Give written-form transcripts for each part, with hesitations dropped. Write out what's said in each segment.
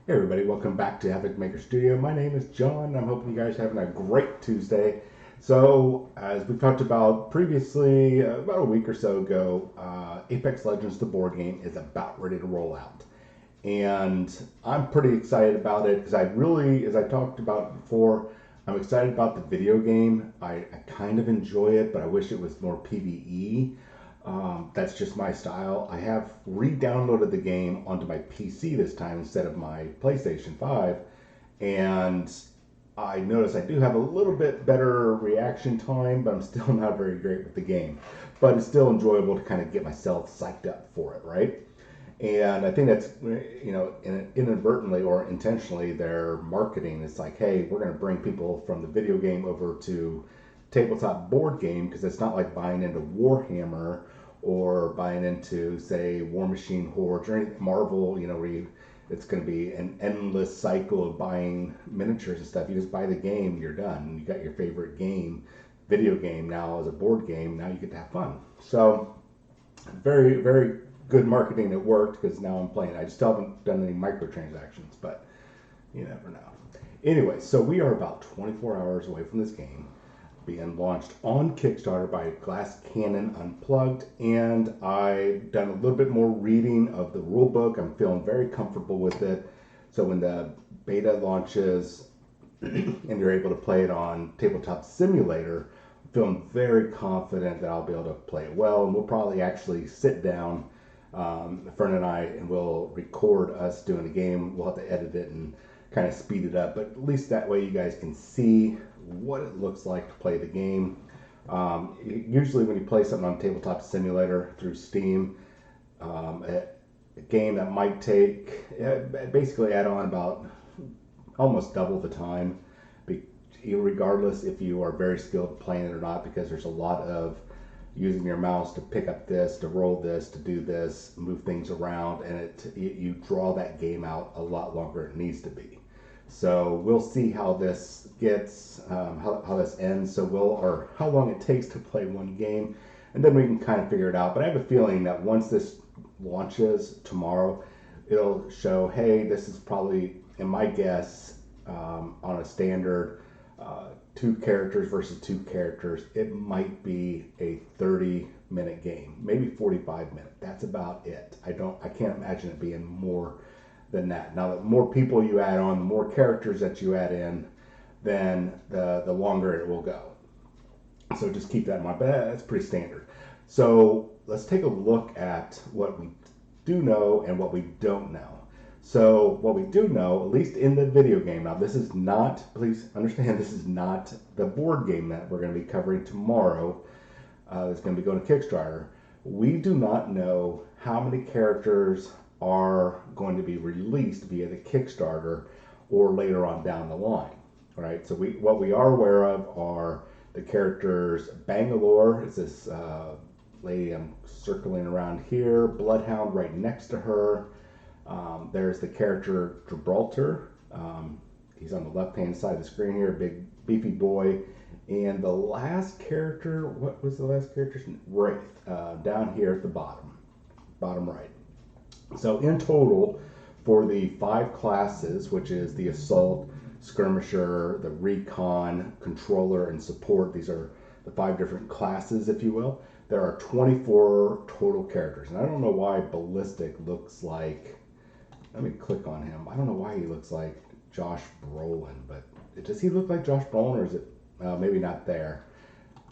Hey everybody, welcome back to Havoc Maker Studio. My name is John. I'm hoping you guys are having a great Tuesday. So, as we talked about previously, about a week or so ago, Apex Legends, the board game, is about ready to roll out. And I'm pretty excited about it because as I talked about before, I'm excited about the video game. I kind of enjoy it, but I wish it was more PvE. That's just my style. I have re-downloaded the game onto my PC this time instead of my PlayStation 5, and I notice I do have a little bit better reaction time, but I'm still not very great with the game. But it's still enjoyable to kind of get myself psyched up for it, right? And I think that's, inadvertently or intentionally, their marketing is like, hey, we're going to bring people from the video game over to tabletop board game because it's not like buying into Warhammer or buying into, say, War Machine Hordes or anything, Marvel, where it's going to be an endless cycle of buying miniatures and stuff. You just buy the game, you're done. You got your favorite game, video game now as a board game. Now you get to have fun. So very, very good marketing. It worked because now I'm playing. I just haven't done any microtransactions, but you never know. Anyway, so we are about 24 hours away from this game being launched on Kickstarter by Glass Cannon Unplugged, and I've done a little bit more reading of the rule book. I'm feeling very comfortable with it. So when the beta launches and you're able to play it on Tabletop Simulator, I'm feeling very confident that I'll be able to play it well, and we'll probably actually sit down, a friend and I, and we'll record us doing the game. We'll have to edit it and kind of speed it up, but at least that way you guys can see what it looks like to play the game. Usually when you play something on Tabletop Simulator through Steam, a game that might take, basically add on about almost double the time, regardless if you are very skilled playing it or not, because there's a lot of using your mouse to pick up this, to roll this, to do this, move things around, and you draw that game out a lot longer than it needs to be. So we'll see how this gets, how this ends. Or how long it takes to play one game, and then we can kind of figure it out. But I have a feeling that once this launches tomorrow, it'll show, hey, this is probably, in my guess, on a standard 2 characters versus 2 characters, it might be a 30-minute game, maybe 45 minutes. That's about it. I can't imagine it being more than that. Now, the more people you add on, the more characters that you add in, then the longer it will go. So just keep that in mind. But that's pretty standard. So let's take a look at what we do know and what we don't know. So what we do know, at least in the video game, now this is not, please understand, this is not the board game that we're going to be covering tomorrow. It's going to be going to Kickstarter. We do not know how many characters are going to be released via the Kickstarter or later on down the line. All right. So what we are aware of are the characters. Bangalore is this lady I'm circling around here. Bloodhound right next to her. There's the character Gibraltar. He's on the left-hand side of the screen here, big beefy boy. And the last character, what was the last character's name? Wraith, down here at the bottom right. So in total, for the 5 classes, which is the Assault, Skirmisher, the Recon, Controller, and Support, these are the 5 different classes, if you will. There are 24 total characters. And I don't know why Ballistic looks like, let me click on him. I don't know why he looks like Josh Brolin, but does he look like Josh Brolin, or is it maybe not there?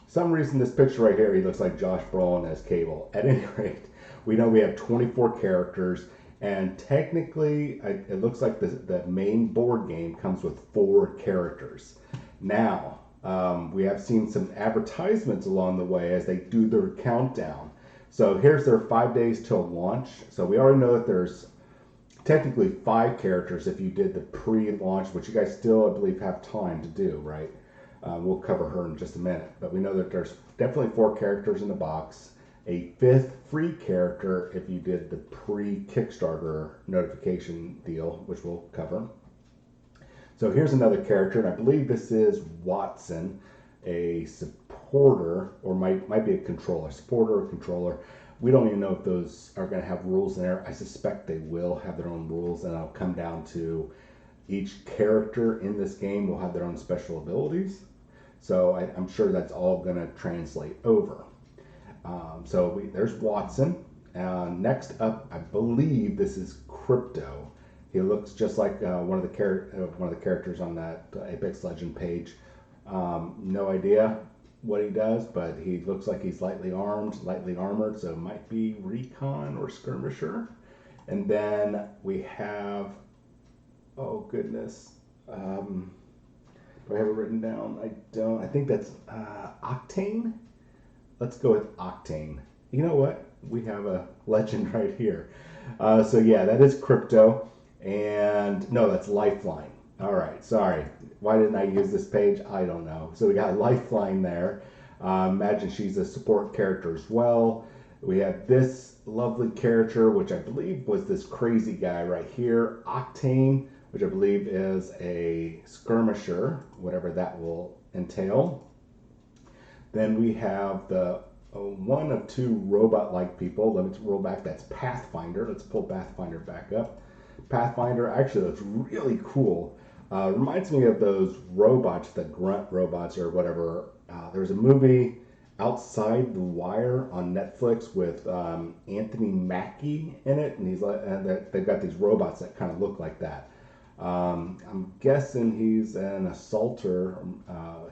Some reason this picture right here, he looks like Josh Brolin as Cable. At any rate, we know we have 24 characters, and technically it looks like the main board game comes with 4 characters. Now, we have seen some advertisements along the way as they do their countdown. So here's their 5 days till launch. So we already know that there's technically 5 characters if you did the pre-launch, which you guys still, I believe, have time to do, right? We'll cover her in just a minute. But we know that there's definitely 4 characters in the box. A 5th free character if you did the pre-Kickstarter notification deal, which we'll cover. So here's another character, and I believe this is Watson, a supporter, or might be a controller, supporter or controller. We don't even know if those are going to have rules in there. I suspect they will have their own rules, and it'll come down to each character in this game will have their own special abilities. So I'm sure that's all going to translate over. There's Watson. Next up, I believe this is Crypto. He looks just like one of the characters on that Apex Legend page. No idea what he does, but he looks like he's lightly armored, so it might be recon or skirmisher. And then we have, oh goodness, do I have it written down? I don't. I think that's Octane. Let's go with Octane. You know what? We have a legend right here. So yeah, that is Crypto. And no, that's Lifeline. All right, sorry. Why didn't I use this page? I don't know. So we got Lifeline there. Imagine she's a support character as well. We have this lovely character, which I believe was this crazy guy right here, Octane, which I believe is a skirmisher, whatever that will entail. Then we have the one of two robot-like people. Let me roll back. That's Pathfinder. Let's pull Pathfinder back up. Pathfinder actually looks really cool. Reminds me of those robots, the grunt robots or whatever. There's a movie, Outside the Wire, on Netflix with Anthony Mackie in it, and they've got these robots that kind of look like that. I'm guessing he's an assaulter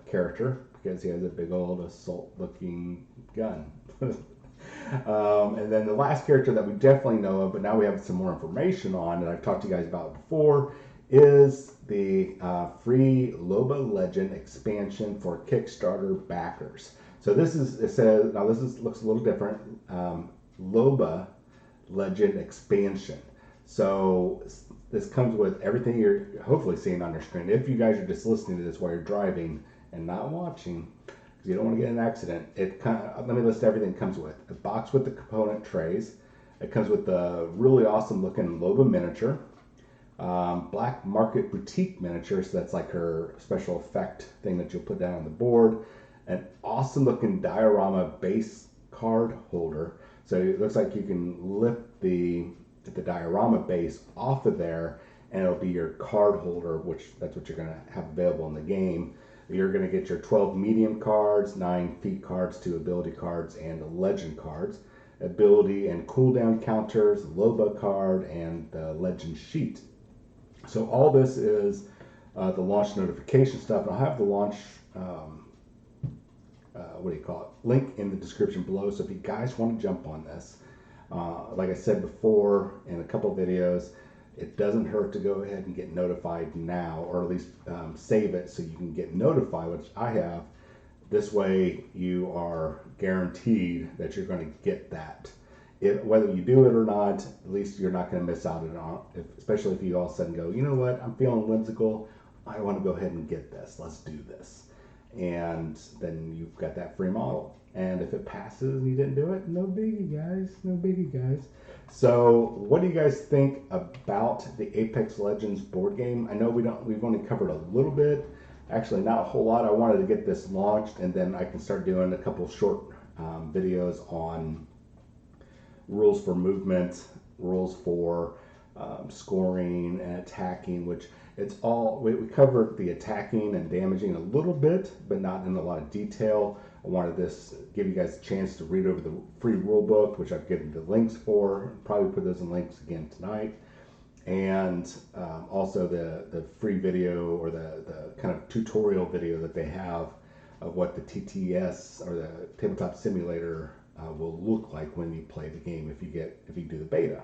character because he has a big old assault-looking gun. And then the last character that we definitely know of, but now we have some more information on, that I've talked to you guys about before, is the free Loba Legend expansion for Kickstarter backers. So this is, it says, now this looks a little different, Loba Legend expansion. So this comes with everything you're hopefully seeing on your screen. If you guys are just listening to this while you're driving and not watching, because you don't want to get in an accident, let me list everything it comes with. A box with the component trays. It comes with the really awesome looking Loba miniature. Black Market Boutique miniature, so that's like her special effect thing that you'll put down on the board. An awesome looking diorama base card holder. So it looks like you can lift the diorama base off of there, and it'll be your card holder, which that's what you're going to have available in the game. You're going to get your 12 medium cards, 9 feat cards, 2 ability cards, and the legend cards. Ability and cooldown counters, Loba card, and the legend sheet. So all this is the launch notification stuff. And I'll have the launch, link in the description below. So if you guys want to jump on this, like I said before in a couple of videos, it doesn't hurt to go ahead and get notified now, or at least save it so you can get notified, which I have. This way you are guaranteed that you're going to get that. Whether you do it or not, at least you're not going to miss out on it, especially if you all of a sudden go, you know what, I'm feeling whimsical, I want to go ahead and get this, let's do this. And then you've got that free model. And if it passes and you didn't do it, no biggie, guys, no biggie, guys. So what do you guys think about the Apex Legends board game? I know we've only covered a little bit, actually not a whole lot. I wanted to get this launched, and then I can start doing a couple short videos on rules for movement, rules for scoring and attacking, which it's all, we covered the attacking and damaging a little bit, but not in a lot of detail. I wanted this give you guys a chance to read over the free rule book, which I've given the links for. Probably put those in links again tonight. And also the free video, or the kind of tutorial video that they have of what the TTS, or the tabletop simulator, will look like when you play the game if you do the beta.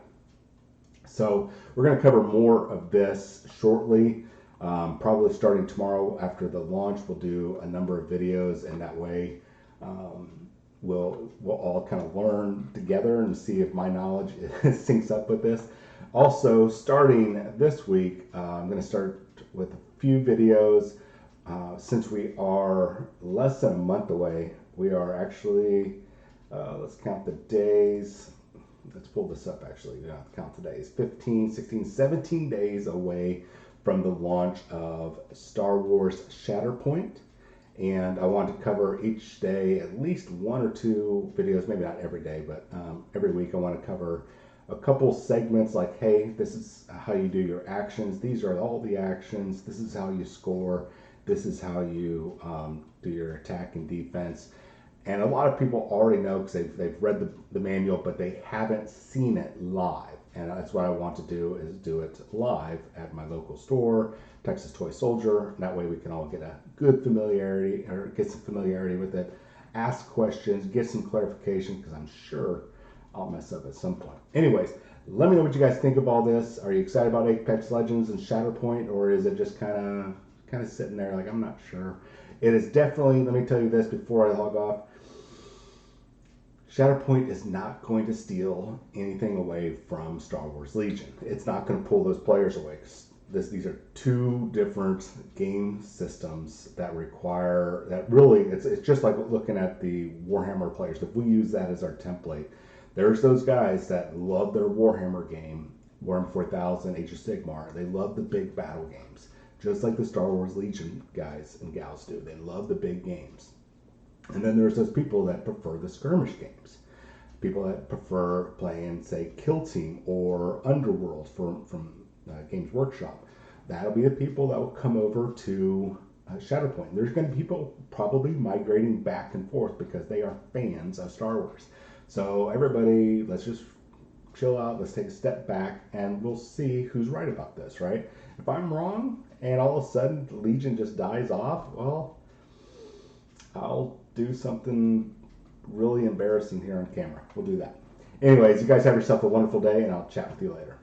So we're going to cover more of this shortly. Probably starting tomorrow after the launch, we'll do a number of videos, and that way we'll all kind of learn together and see if my knowledge syncs up with this. Also, starting this week, I'm going to start with a few videos. Since we are less than a month away, we are actually, let's count the days. Let's pull this up actually. We don't have to count the days. 15, 16, 17 days away from the launch of Star Wars Shatterpoint. and I want to cover each day at least one or two videos, maybe not every day, but every week I want to cover a couple segments like, hey, this is how you do your actions. These are all the actions. This is how you score. This is how you do your attack and defense. And a lot of people already know because they've read the manual, but they haven't seen it live. And that's what I want to do, is do it live at my local store, Texas Toy Soldier. That way we can all get a good familiarity, or get some familiarity with it, ask questions, get some clarification, because I'm sure I'll mess up at some point. Anyways, let me know what you guys think of all this. Are you excited about Apex Legends and Shatterpoint, or is it just kind of sitting there like, I'm not sure? It is definitely, let me tell you this before I log off, Shatterpoint is not going to steal anything away from Star Wars Legion. It's not going to pull those players away. These are two different game systems that require, that really, it's just like looking at the Warhammer players. If we use that as our template, there's those guys that love their Warhammer game, Warhammer 4000, Age of Sigmar. They love the big battle games, just like the Star Wars Legion guys and gals do. They love the big games. And then there's those people that prefer the skirmish games. People that prefer playing, say, Kill Team or Underworld from Games Workshop. That'll be the people that will come over to Shatterpoint. There's going to be people probably migrating back and forth because they are fans of Star Wars. So everybody, let's just chill out. Let's take a step back, and we'll see who's right about this, right? If I'm wrong, and all of a sudden Legion just dies off, well, I'll do something really embarrassing here on camera. We'll do that. Anyways, you guys have yourself a wonderful day, and I'll chat with you later.